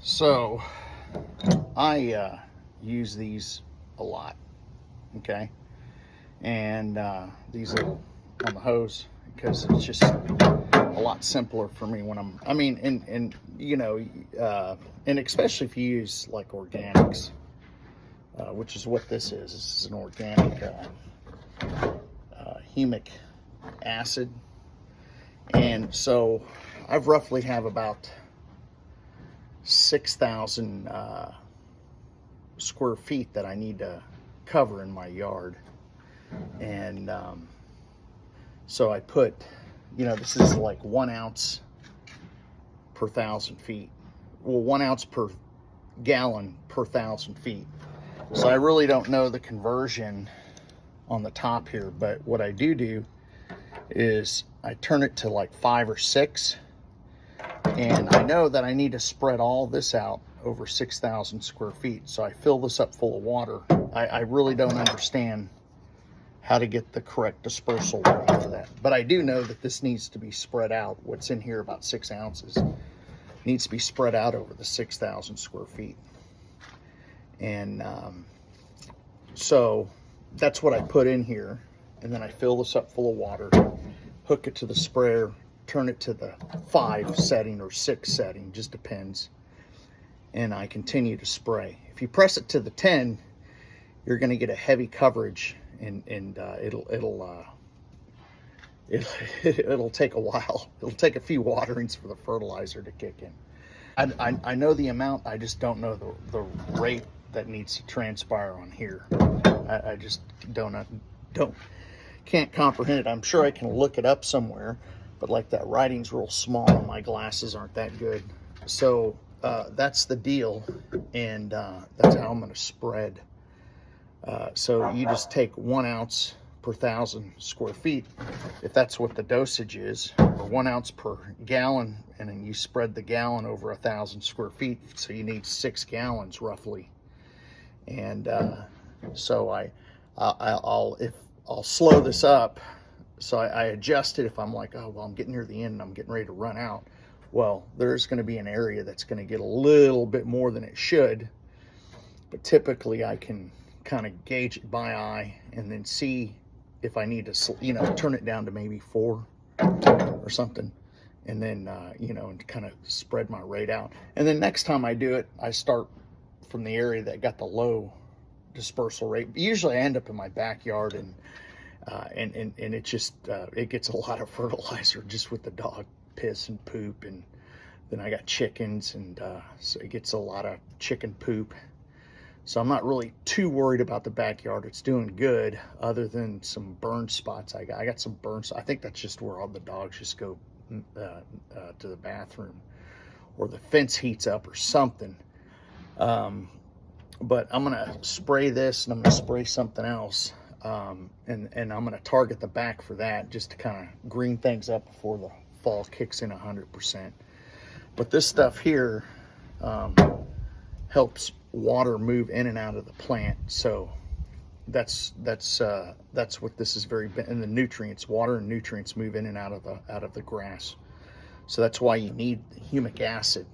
So I use these a lot, okay? And these little on the hose, because it's just a lot simpler for me when I mean, and you know, and especially if you use like organics, which is what this is. This is an organic humic acid. And so I've roughly have about 6,000 square feet that I need to cover in my yard. And so I put, you know, this is like 1 ounce per 1,000 feet. Well, 1 ounce per gallon per 1,000 feet. So I really don't know the conversion on the top here, but what I do is I turn it to like 5 or 6, and I know that I need to spread all this out over 6,000 square feet. So I fill this up full of water. I really don't understand how to get the correct dispersal rate for that, but I do know that this needs to be spread out. What's in here, about 6 ounces, needs to be spread out over the 6,000 square feet. And so that's what I put in here, and then I fill this up full of water, hook it to the sprayer, turn it to the 5 setting or 6 setting, just depends, and I continue to spray. If you press it to the 10, you're going to get a heavy coverage, and it'll take a while. It'll take a few waterings for the fertilizer to kick in. I know the amount, I just don't know the rate that needs to transpire on here. I just can't comprehend it. I'm sure I can look it up somewhere, but like that writing's real small and my glasses aren't that good. So that's the deal, and that's how I'm going to spread. So you just take 1 ounce per 1,000 square feet, if that's what the dosage is, or 1 ounce per gallon, and then you spread the gallon over 1,000 square feet, so you need 6 gallons roughly. And so I'll slow this up. So I adjust it if I'm like, oh well, I'm getting near the end and I'm getting ready to run out. Well, there's going to be an area that's going to get a little bit more than it should, but typically I can kind of gauge it by eye and then see if I need to, you know, turn it down to maybe 4 or something, and then you know, and kind of spread my rate out. And then next time I do it, I start from the area that got the low dispersal rate. Usually I end up in my backyard, and it just it gets a lot of fertilizer just with the dog piss and poop, and then I got chickens, and so it gets a lot of chicken poop. So I'm not really too worried about the backyard. It's doing good, other than some burn spots. I got some burns. I think that's just where all the dogs just go to the bathroom, or the fence heats up or something. But I'm gonna spray this, and I'm gonna spray something else, and I'm gonna target the back for that, just to kind of green things up before the fall kicks in 100%. But this stuff here helps water move in and out of the plant. So that's what this is very, and the nutrients, water and nutrients move in and out of the grass. So that's why you need humic acid.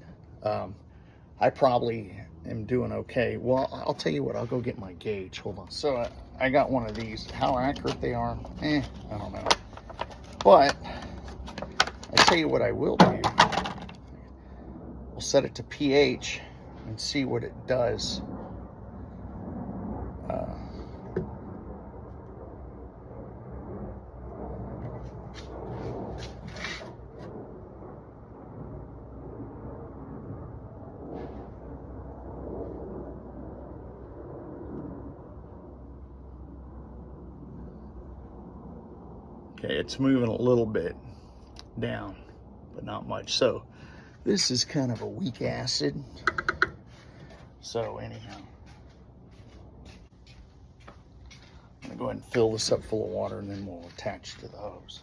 I probably am doing okay. Well, I'll tell you what, I'll go get my gauge. Hold on. So I got one of these. How accurate they are, I don't know. But I tell you what I will do. We'll set it to pH and see what it does. Okay, it's moving a little bit down, but not much. So this is kind of a weak acid. So anyhow, I'm gonna go ahead and fill this up full of water, and then we'll attach to the hose.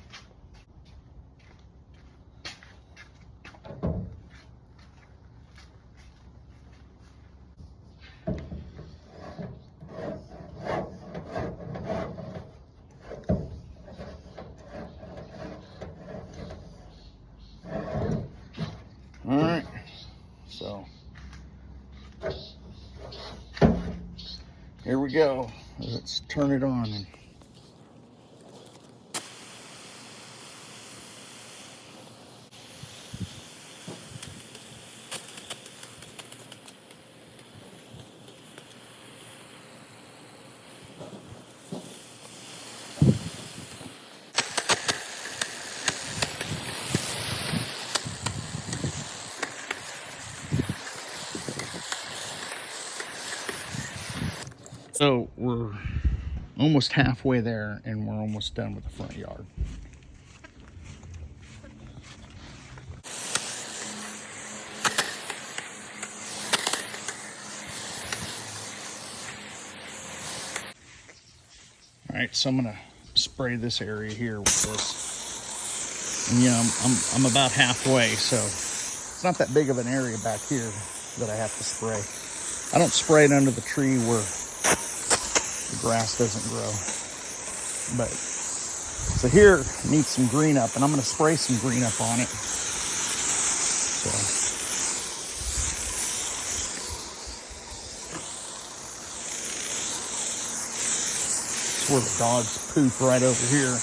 All right, so Here we go. Let's turn it on. So we're almost halfway there, and we're almost done with the front yard. All right, so I'm gonna spray this area here with this. And yeah, I'm about halfway, so it's not that big of an area back here that I have to spray. I don't spray it under the tree where the grass doesn't grow. But so here needs some green up, and I'm gonna spray some green up on it. So it's where the dogs poop, right over here.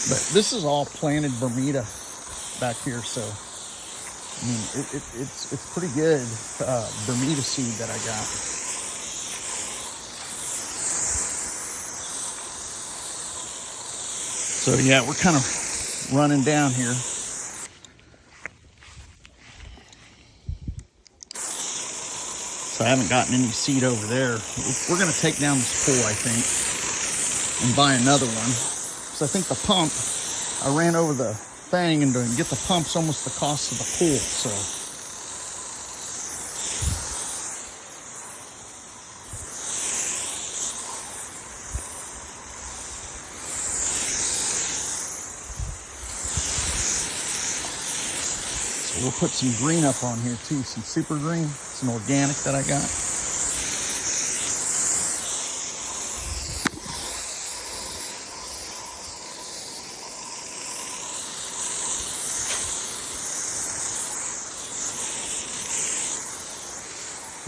But this is all planted Bermuda back here, so I mean it's pretty good Bermuda seed that I got. So yeah, we're kind of running down here. So I haven't gotten any seed over there. We're gonna take down this pool, I think, and buy another one. I think the pump, I ran over the thing, and to get the pump's almost the cost of the pool, so. So we'll put some green up on here too, some super green. It's an organic that I got.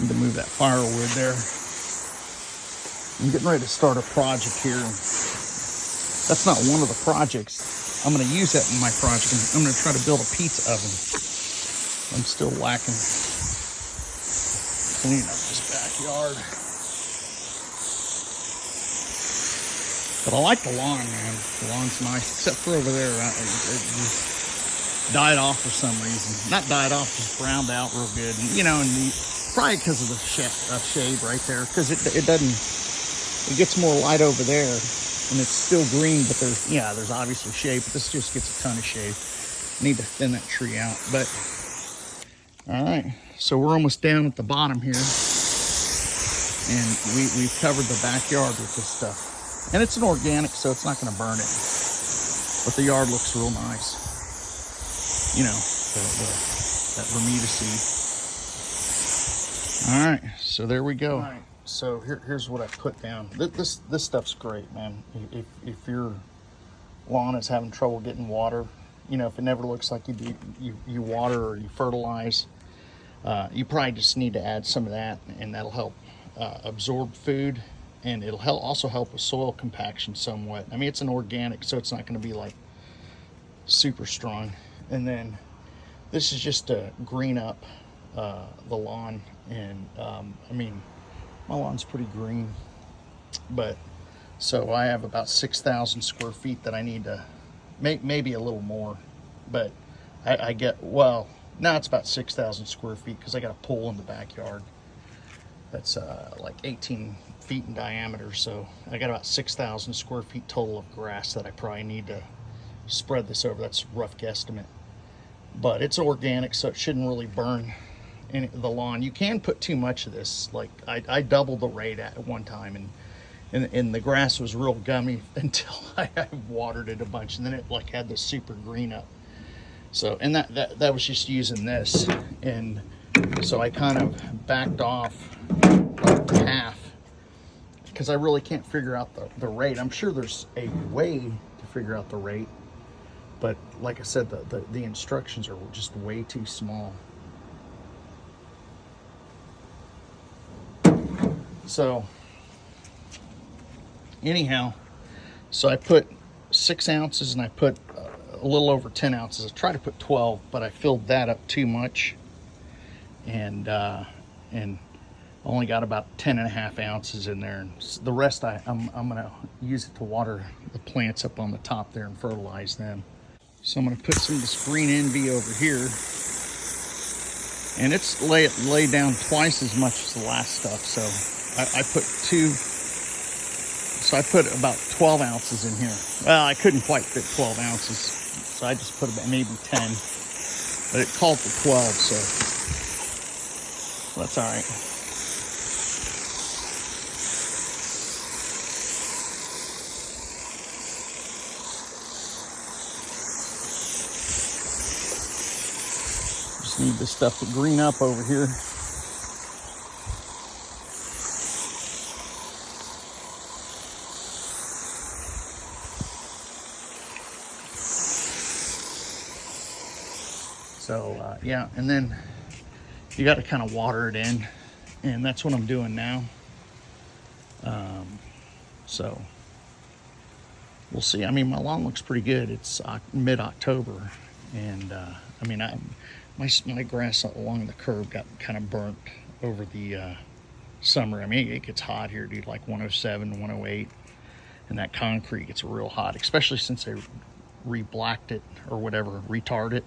To move that firewood there. I'm getting ready to start a project here. That's not one of the projects. I'm going to use that in my project. I'm going to try to build a pizza oven. I'm still lacking cleaning up this backyard. But I like the lawn, man. The lawn's nice, except for over there. It just died off for some reason. Not died off, just browned out real good. And, you know, and probably because of the shade right there, because it gets more light over there, and it's still green, but there's obviously shade, but this just gets a ton of shade. Need to thin that tree out. But all right, so we're almost down at the bottom here, and we've covered the backyard with this stuff, and it's an organic, so it's not going to burn it, but the yard looks real nice. You know, that Bermuda seed. All right, so there we go. All right, so here's what I put down. This stuff's great, man. If your lawn is having trouble getting water, you know, if it never looks like you water or you fertilize, you probably just need to add some of that, and that'll help absorb food, and it'll also help with soil compaction somewhat. I mean, it's an organic, so it's not going to be like super strong. And then this is just to green up the lawn, and I mean, my lawn's pretty green, but so I have about 6,000 square feet that I need to make, maybe a little more, but I get, well, now it's about 6,000 square feet because I got a pool in the backyard that's like 18 feet in diameter, so I got about 6,000 square feet total of grass that I probably need to spread this over. That's a rough guesstimate, but it's organic, so it shouldn't really burn in the lawn. You can put too much of this. Like I doubled the rate at one time, and the grass was real gummy until I watered it a bunch, and then it like had this super green up. So, and that was just using this, and so I kind of backed off like half because I really can't figure out the rate. I'm sure there's a way to figure out the rate, but like I said, the instructions are just way too small. So anyhow, so I put 6 ounces and I put a little over 10 ounces. I tried to put 12, but I filled that up too much, and only got about 10.5 ounces in there. And the rest I'm gonna use it to water the plants up on the top there and fertilize them. So I'm gonna put some of this green envy over here, and it's laid down twice as much as the last stuff. So I put so I put about 12 ounces in here. Well, I couldn't quite fit 12 ounces, so I just put about maybe 10, but it called for 12, so that's all right. Just need this stuff to green up over here. So yeah, and then you got to kind of water it in, and that's what I'm doing now. So we'll see. I mean, my lawn looks pretty good. It's mid-October, and I mean, my grass along the curb got kind of burnt over the summer. I mean, it gets hot here, dude, like 107, 108, and that concrete gets real hot, especially since they re-blacked it or whatever, retarred it.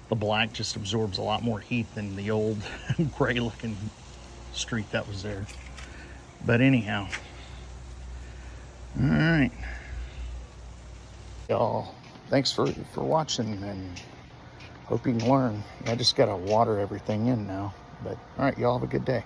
The black just absorbs a lot more heat than the old gray looking streak that was there. But anyhow, all right, y'all, thanks for watching, and hope you can learn. I just gotta water everything in now. But all right, y'all have a good day.